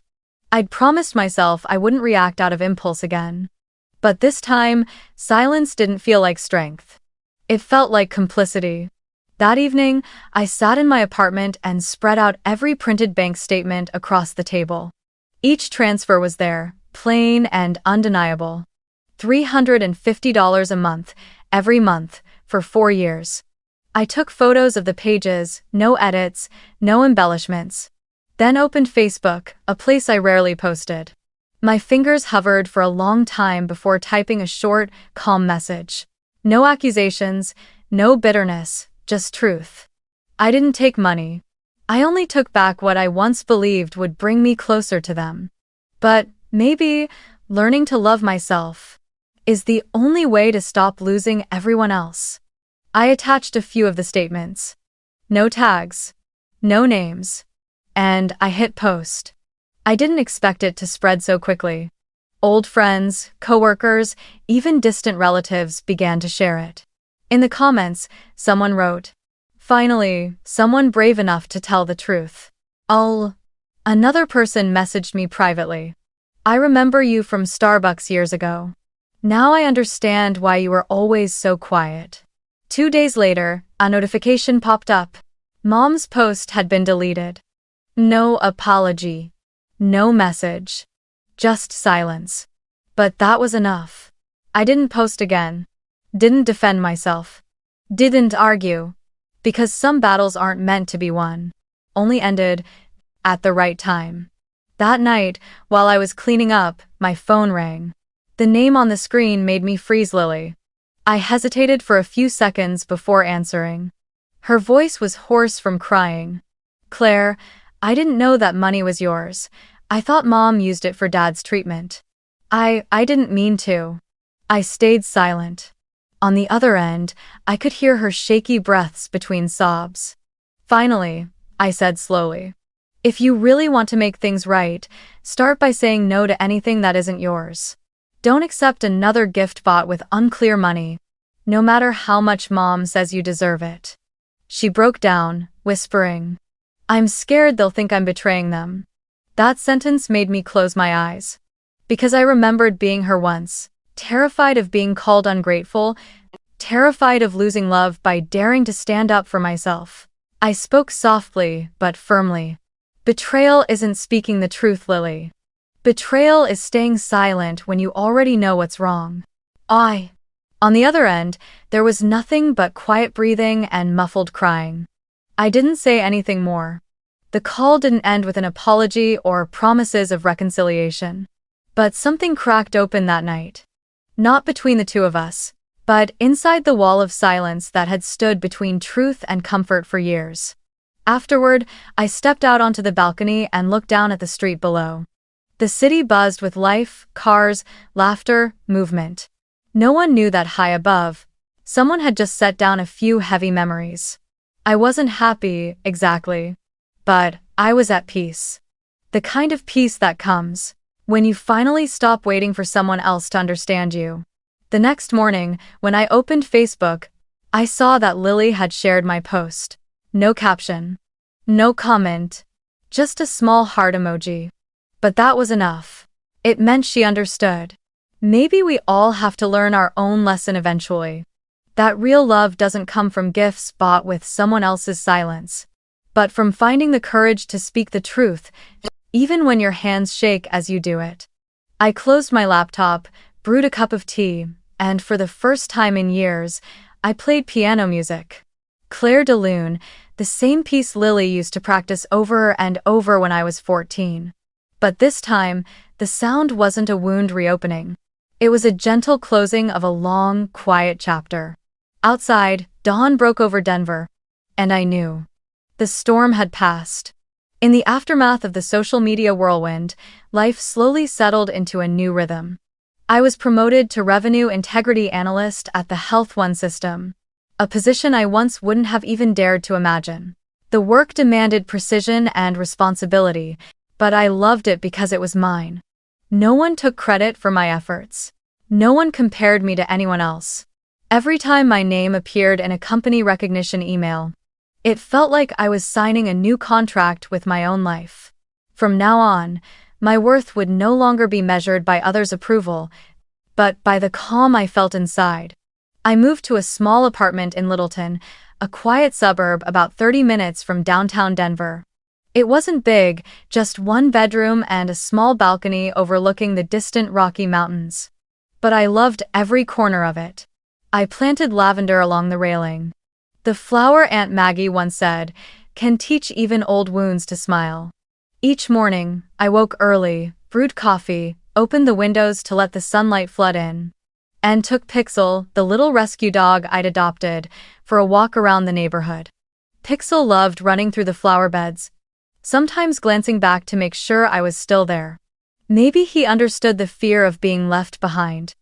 I'd promised myself I wouldn't react out of impulse again. But this time, silence didn't feel like strength. It felt like complicity. That evening, I sat in my apartment and spread out every printed bank statement across the table. Each transfer was there, plain and undeniable. $350 a month, every month, for 4 years. I took photos of the pages, no edits, no embellishments. Then opened Facebook, a place I rarely posted. My fingers hovered for a long time before typing a short, calm message. No accusations, no bitterness, just truth. I didn't take money. I only took back what I once believed would bring me closer to them. But maybe learning to love myself is the only way to stop losing everyone else. I attached a few of the statements. No tags, no names, and I hit post. I didn't expect it to spread so quickly. Old friends, coworkers, even distant relatives began to share it. In the comments, someone wrote, "Finally, someone brave enough to tell the truth." Another person messaged me privately. "I remember you from Starbucks years ago. Now I understand why you were always so quiet." 2 days later, a notification popped up. Mom's post had been deleted. No apology. No message. Just silence. But that was enough. I didn't post again. Didn't defend myself. Didn't argue. Because some battles aren't meant to be won. Only ended at the right time. That night, while I was cleaning up, my phone rang. The name on the screen made me freeze. Lily. I hesitated for a few seconds before answering. Her voice was hoarse from crying. "Claire, I didn't know that money was yours. I thought Mom used it for Dad's treatment. I didn't mean to." I stayed silent. On the other end, I could hear her shaky breaths between sobs. "Finally," I said slowly. "If you really want to make things right, start by saying no to anything that isn't yours. Don't accept another gift bought with unclear money, no matter how much Mom says you deserve it." She broke down, whispering, "I'm scared they'll think I'm betraying them." That sentence made me close my eyes. Because I remembered being her once, terrified of being called ungrateful, terrified of losing love by daring to stand up for myself. I spoke softly, but firmly. "Betrayal isn't speaking the truth, Lily. Betrayal is staying silent when you already know what's wrong." On the other end, there was nothing but quiet breathing and muffled crying. I didn't say anything more. The call didn't end with an apology or promises of reconciliation. But something cracked open that night. Not between the two of us, but inside the wall of silence that had stood between truth and comfort for years. Afterward, I stepped out onto the balcony and looked down at the street below. The city buzzed with life, cars, laughter, movement. No one knew that high above, someone had just set down a few heavy memories. I wasn't happy, exactly. But I was at peace. The kind of peace that comes when you finally stop waiting for someone else to understand you. The next morning, when I opened Facebook, I saw that Lily had shared my post. No caption. No comment. Just a small heart emoji. But that was enough. It meant she understood. Maybe we all have to learn our own lesson eventually. That real love doesn't come from gifts bought with someone else's silence, but from finding the courage to speak the truth, even when your hands shake as you do it. I closed my laptop, brewed a cup of tea, and for the first time in years, I played piano music. Clair de Lune, the same piece Lily used to practice over and over when I was 14. But this time, the sound wasn't a wound reopening. It was a gentle closing of a long, quiet chapter. Outside, dawn broke over Denver, and I knew. The storm had passed. In the aftermath of the social media whirlwind, life slowly settled into a new rhythm. I was promoted to Revenue Integrity Analyst at the Health One system, a position I once wouldn't have even dared to imagine. The work demanded precision and responsibility, but I loved it because it was mine. No one took credit for my efforts. No one compared me to anyone else. Every time my name appeared in a company recognition email, it felt like I was signing a new contract with my own life. From now on, my worth would no longer be measured by others' approval, but by the calm I felt inside. I moved to a small apartment in Littleton, a quiet suburb about 30 minutes from downtown Denver. It wasn't big, just one bedroom and a small balcony overlooking the distant Rocky Mountains. But I loved every corner of it. I planted lavender along the railing. The flower Aunt Maggie once said, can teach even old wounds to smile. Each morning, I woke early, brewed coffee, opened the windows to let the sunlight flood in, and took Pixel, the little rescue dog I'd adopted, for a walk around the neighborhood. Pixel loved running through the flower beds, sometimes glancing back to make sure I was still there. Maybe he understood the fear of being left behind.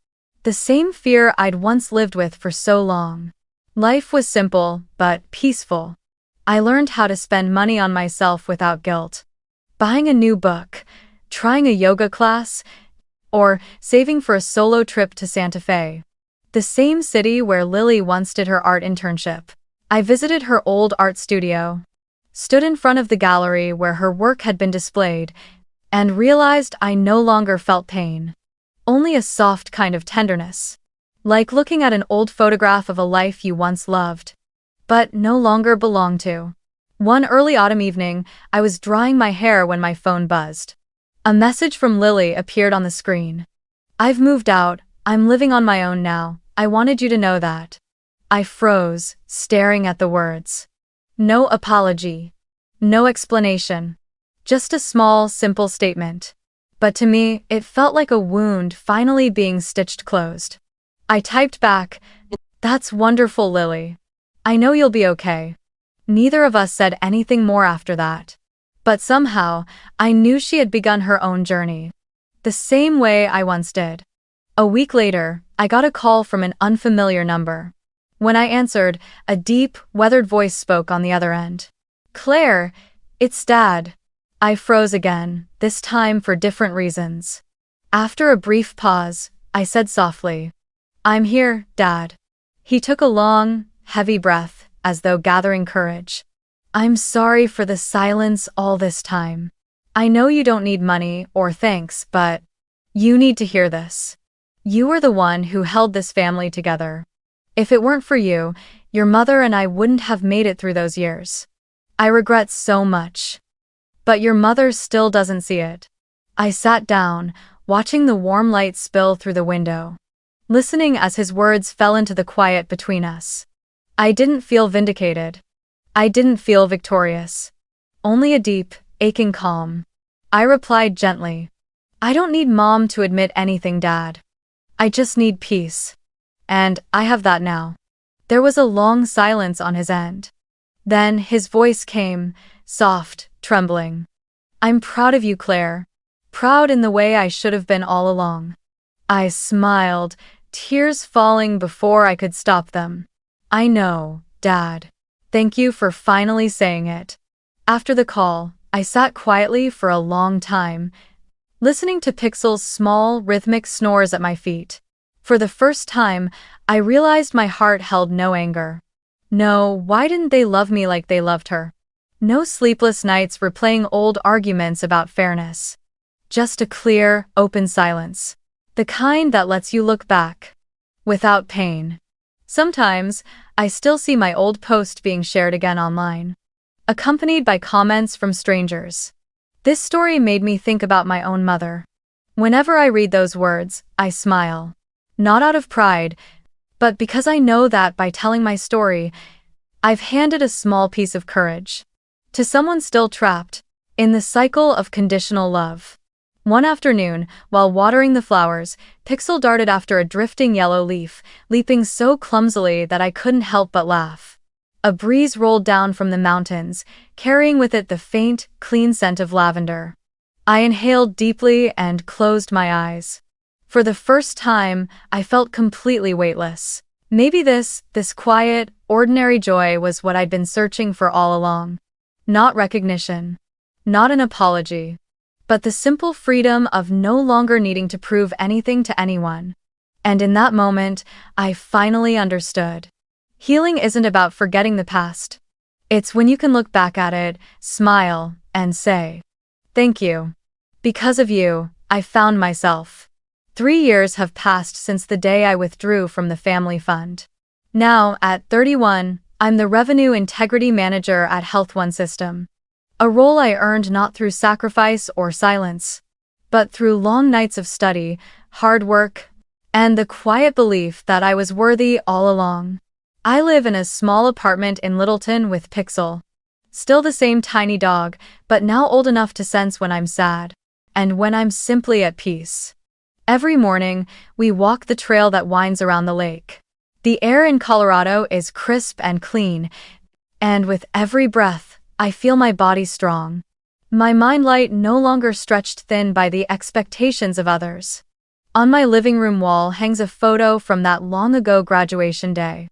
The same fear I'd once lived with for so long. Life was simple, but peaceful. I learned how to spend money on myself without guilt. Buying a new book, trying a yoga class, or saving for a solo trip to Santa Fe, the same city where Lily once did her art internship. I visited her old art studio, stood in front of the gallery where her work had been displayed, and realized I no longer felt pain. Only a soft kind of tenderness. Like looking at an old photograph of a life you once loved, but no longer belonged to. One early autumn evening, I was drying my hair when my phone buzzed. A message from Lily appeared on the screen. I've moved out, I'm living on my own now, I wanted you to know that. I froze, staring at the words. No apology. No explanation. Just a small, simple statement. But to me, it felt like a wound finally being stitched closed. I typed back, "That's wonderful, Lily. I know you'll be okay." Neither of us said anything more after that. But somehow, I knew she had begun her own journey. The same way I once did. A week later, I got a call from an unfamiliar number. When I answered, a deep, weathered voice spoke on the other end. "Claire, it's Dad." I froze again, this time for different reasons. After a brief pause, I said softly, "I'm here, Dad." He took a long, heavy breath, as though gathering courage. "I'm sorry for the silence all this time. I know you don't need money or thanks, but you need to hear this. You were the one who held this family together. If it weren't for you, your mother and I wouldn't have made it through those years. I regret so much. But your mother still doesn't see it." I sat down, watching the warm light spill through the window, listening as his words fell into the quiet between us. I didn't feel vindicated. I didn't feel victorious. Only a deep, aching calm. I replied gently, "I don't need Mom to admit anything, Dad. I just need peace. And I have that now." There was a long silence on his end. Then his voice came, soft, trembling. "I'm proud of you, Claire. Proud in the way I should have been all along." I smiled, tears falling before I could stop them. "I know, Dad. Thank you for finally saying it." After the call, I sat quietly for a long time, listening to Pixel's small, rhythmic snores at my feet. For the first time, I realized my heart held no anger. No, why didn't they love me like they loved her? No sleepless nights replaying old arguments about fairness. Just a clear, open silence. The kind that lets you look back. Without pain. Sometimes, I still see my old post being shared again online, accompanied by comments from strangers. This story made me think about my own mother. Whenever I read those words, I smile. Not out of pride, but because I know that by telling my story, I've handed a small piece of courage to someone still trapped in the cycle of conditional love. One afternoon, while watering the flowers, Pixel darted after a drifting yellow leaf, leaping so clumsily that I couldn't help but laugh. A breeze rolled down from the mountains, carrying with it the faint, clean scent of lavender. I inhaled deeply and closed my eyes. For the first time, I felt completely weightless. Maybe this quiet, ordinary joy was what I'd been searching for all along. Not recognition. Not an apology. But the simple freedom of no longer needing to prove anything to anyone. And in that moment, I finally understood. Healing isn't about forgetting the past. It's when you can look back at it, smile, and say, "Thank you. Because of you, I found myself." 3 years have passed since the day I withdrew from the family fund. Now, at 31, I'm the Revenue Integrity Manager at Health One System. A role I earned not through sacrifice or silence, but through long nights of study, hard work, and the quiet belief that I was worthy all along. I live in a small apartment in Littleton with Pixel. Still the same tiny dog, but now old enough to sense when I'm sad, and when I'm simply at peace. Every morning, we walk the trail that winds around the lake. The air in Colorado is crisp and clean, and with every breath, I feel my body strong. My mind light no longer stretched thin by the expectations of others. On my living room wall hangs a photo from that long-ago graduation day.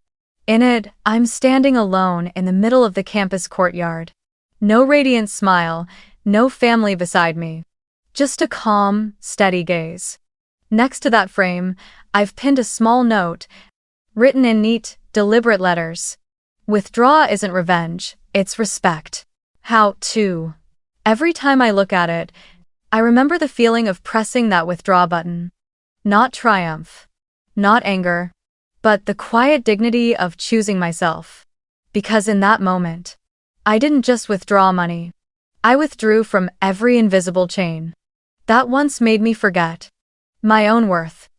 In it, I'm standing alone in the middle of the campus courtyard. No radiant smile, no family beside me. Just a calm, steady gaze. Next to that frame, I've pinned a small note, written in neat, deliberate letters. Withdraw isn't revenge, it's respect. How to? Every time I look at it, I remember the feeling of pressing that withdraw button. Not triumph. Not anger. But the quiet dignity of choosing myself. Because in that moment, I didn't just withdraw money. I withdrew from every invisible chain that once made me forget my own worth.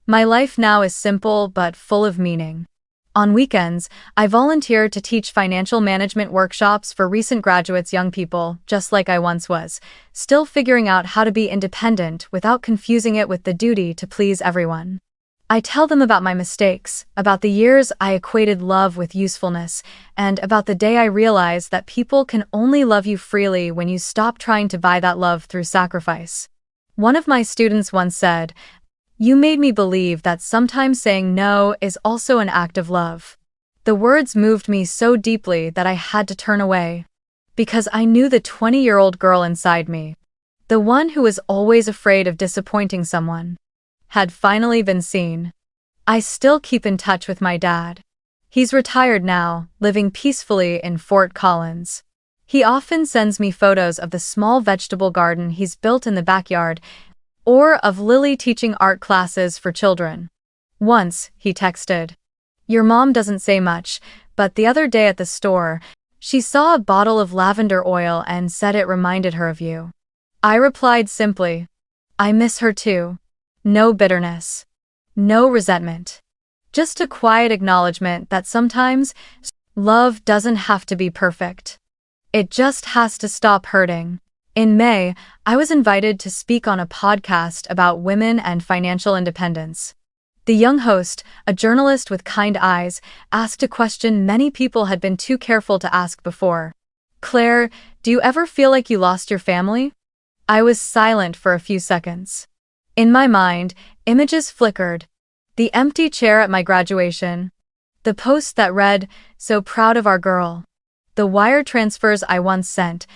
My life now is simple but full of meaning. On weekends, I volunteer to teach financial management workshops for recent graduates, young people, just like I once was, still figuring out how to be independent without confusing it with the duty to please everyone. I tell them about my mistakes, about the years I equated love with usefulness, and about the day I realized that people can only love you freely when you stop trying to buy that love through sacrifice. One of my students once said, "You made me believe that sometimes saying no is also an act of love." The words moved me so deeply that I had to turn away. Because I knew the 20-year-old girl inside me, the one who was always afraid of disappointing someone, had finally been seen. I still keep in touch with my dad. He's retired now, living peacefully in Fort Collins. He often sends me photos of the small vegetable garden he's built in the backyard, or of Lily teaching art classes for children. Once, he texted, "Your mom doesn't say much, but the other day at the store, she saw a bottle of lavender oil and said it reminded her of you." I replied simply, "I miss her too." No bitterness. No resentment. Just a quiet acknowledgement that sometimes love doesn't have to be perfect. It just has to stop hurting. In May, I was invited to speak on a podcast about women and financial independence. The young host, a journalist with kind eyes, asked a question many people had been too careful to ask before. "Claire, do you ever feel like you lost your family?" I was silent for a few seconds. In my mind, images flickered. The empty chair at my graduation. The post that read, "So proud of our girl." The wire transfers I once sent.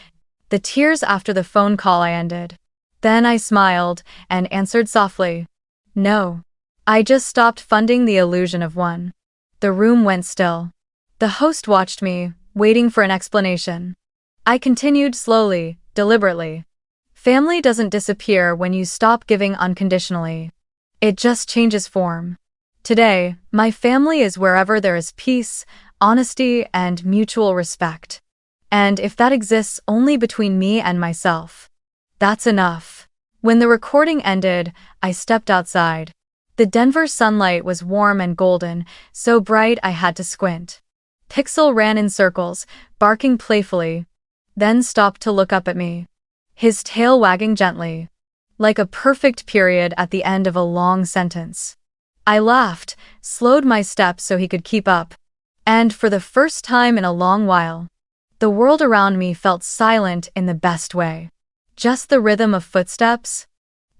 The tears after the phone call I ended. Then I smiled and answered softly, "No. I just stopped funding the illusion of one." The room went still. The host watched me, waiting for an explanation. I continued slowly, deliberately. Family doesn't disappear when you stop giving unconditionally. It just changes form. Today, my family is wherever there is peace, honesty, and mutual respect. And if that exists only between me and myself, that's enough. When the recording ended, I stepped outside. The Denver sunlight was warm and golden, so bright I had to squint. Pixel ran in circles, barking playfully, then stopped to look up at me, his tail wagging gently, like a perfect period at the end of a long sentence. I laughed, slowed my steps so he could keep up. And for the first time in a long while, the world around me felt silent in the best way. Just the rhythm of footsteps,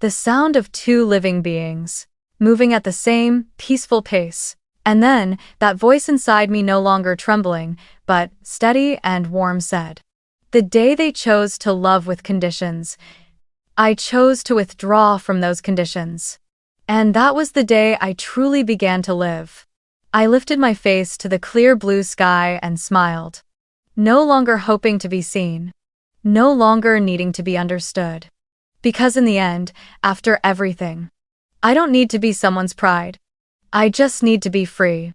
the sound of two living beings, moving at the same peaceful pace. And then, that voice inside me no longer trembling, but steady and warm said, "The day they chose to love with conditions, I chose to withdraw from those conditions." And that was the day I truly began to live. I lifted my face to the clear blue sky and smiled. No longer hoping to be seen. No longer needing to be understood. Because in the end, after everything, I don't need to be someone's pride. I just need to be free.